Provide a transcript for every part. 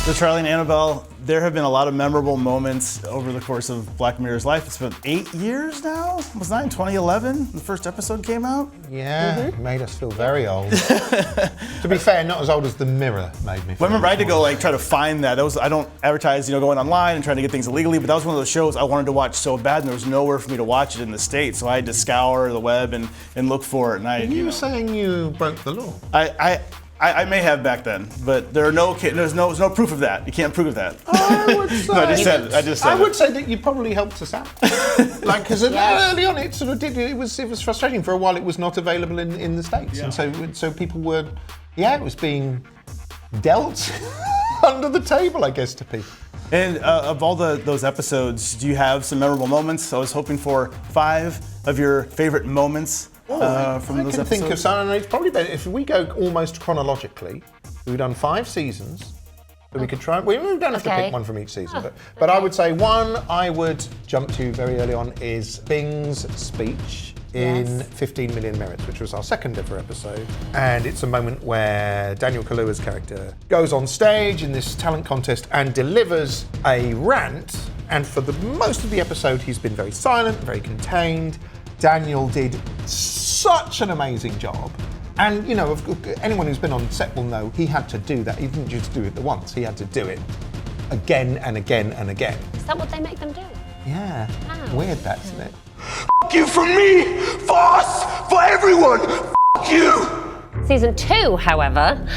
So Charlie and Annabel, there have been a lot of memorable moments over the course of Black Mirror's life. It's been 8 years now? Was that in 2011? The first episode came out? Yeah, it made us feel very old. To be fair, not as old as The Mirror made me feel. Well, I remember I had to go try to find that. I don't advertise, going online and trying to get things illegally, but that was one of those shows I wanted to watch so bad, and there was nowhere for me to watch it in the States, so I had to scour the web and look for it. And you were saying you broke the law. I may have back then, but there's no proof of that. You can't prove that. I would say. No, I just said I would say that you probably helped us out. Because early on, it sort of did. It was frustrating for a while. It was not available in the States, and so people were, it was being dealt under the table, I guess, to people. And of all those episodes, do you have some memorable moments? I was hoping for 5 of your favorite moments. From those I can episodes? think of some, and it's probably better if we go almost chronologically. We've done 5 seasons, so we could try. We don't have to pick one from each season, but I would say one I would jump to very early on is Bing's speech in 15 Million Merits, which was our second ever episode, and it's a moment where Daniel Kaluuya's character goes on stage in this talent contest and delivers a rant, and for the most of the episode he's been very silent, very contained. Daniel did such an amazing job. And, anyone who's been on set will know he had to do that. He didn't just do it the once, he had to do it again and again and again. Is that what they make them do? Yeah. Wow. Weird that, isn't it? F*** you from me, for us, for everyone, F*** you! Season 2, however,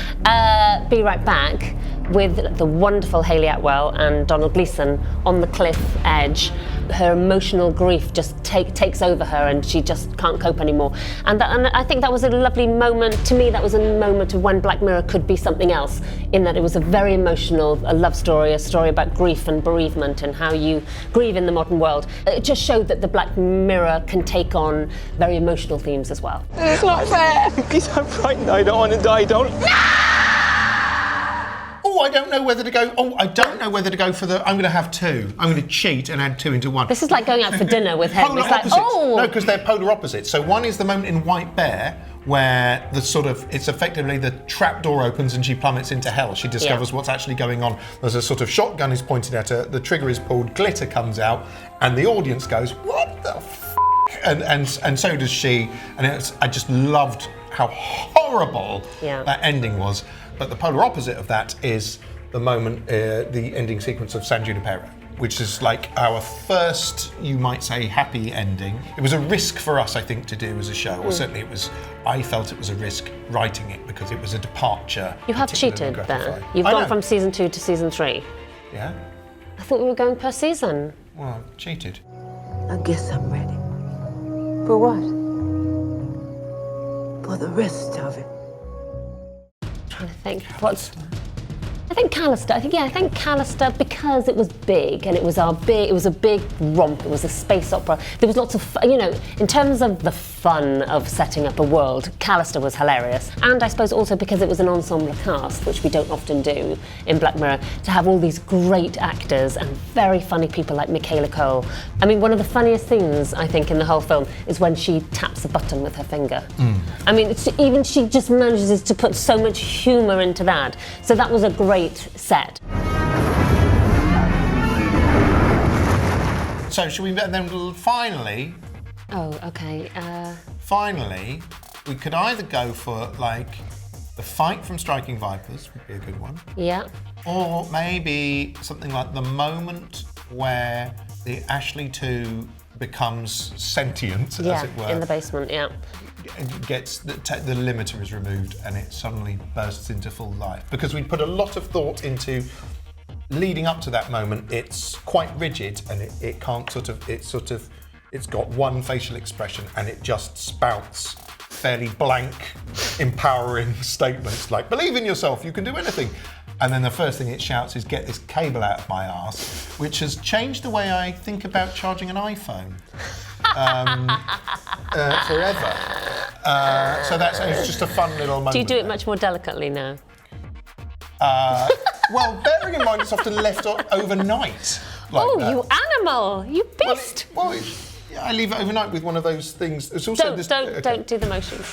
Be Right Back, with the wonderful Hayley Atwell and Donald Gleeson on the cliff edge. Her emotional grief just takes over her, and she just can't cope anymore. And I think that was a lovely moment. To me, that was a moment of when Black Mirror could be something else, in that it was a very emotional love story, a story about grief and bereavement and how you grieve in the modern world. It just showed that the Black Mirror can take on very emotional themes as well. It's not fair! Please, I'm frightened. I don't want to die. Don't. I don't know whether to go. I don't know whether to go for the. I'm going to have 2. I'm going to cheat and add 2 into 1. This is like going out for dinner with him. Polar it's like, opposites. oh! No, because they're polar opposites. So one is the moment in White Bear where it's effectively the trap door opens and she plummets into hell. She discovers what's actually going on. There's a sort of shotgun is pointed at her, the trigger is pulled, glitter comes out, and the audience goes, "What the f***?" And so does she. And I just loved how horrible that ending was. But the polar opposite of that is the moment, the ending sequence of San Junipero, which is like our first, you might say, happy ending. It was a risk for us, I think, to do as a show, or certainly I felt it was a risk writing it because it was a departure. You have cheated there. You've gone from season 2 to season 3. Yeah? I thought we were going per season. Well, I cheated. I guess I'm ready. For what? For the rest of it. I think I think Callister. I think Callister, because it was big and it was a big romp. It was a space opera. There was lots of, in terms of the fun of setting up a world, Callister was hilarious. And I suppose also because it was an ensemble cast, which we don't often do in Black Mirror, to have all these great actors and very funny people like Michaela Cole. I mean, one of the funniest things I think in the whole film is when she taps a button with her finger. I mean, even she just manages to put so much humour into that. So that was a great set. So should we, and then finally... Oh, okay. Finally, we could either go for, the fight from Striking Vipers, would be a good one. Yeah. Or maybe something like the moment where the Ashley 2 becomes sentient, as it were. In the basement, Gets the limiter is removed and it suddenly bursts into full life. Because we put a lot of thought into leading up to that moment. It's quite rigid and it can't it's got one facial expression and it just spouts fairly blank, empowering statements like, believe in yourself, you can do anything. And then the first thing it shouts is, get this cable out of my arse, which has changed the way I think about charging an iPhone. Forever. So it's just a fun little moment. Do you do it much more delicately now? Well, bearing in mind it's often left overnight. That. You animal! You beast! Well, I leave it overnight with one of those things. It's also Don't do the motions.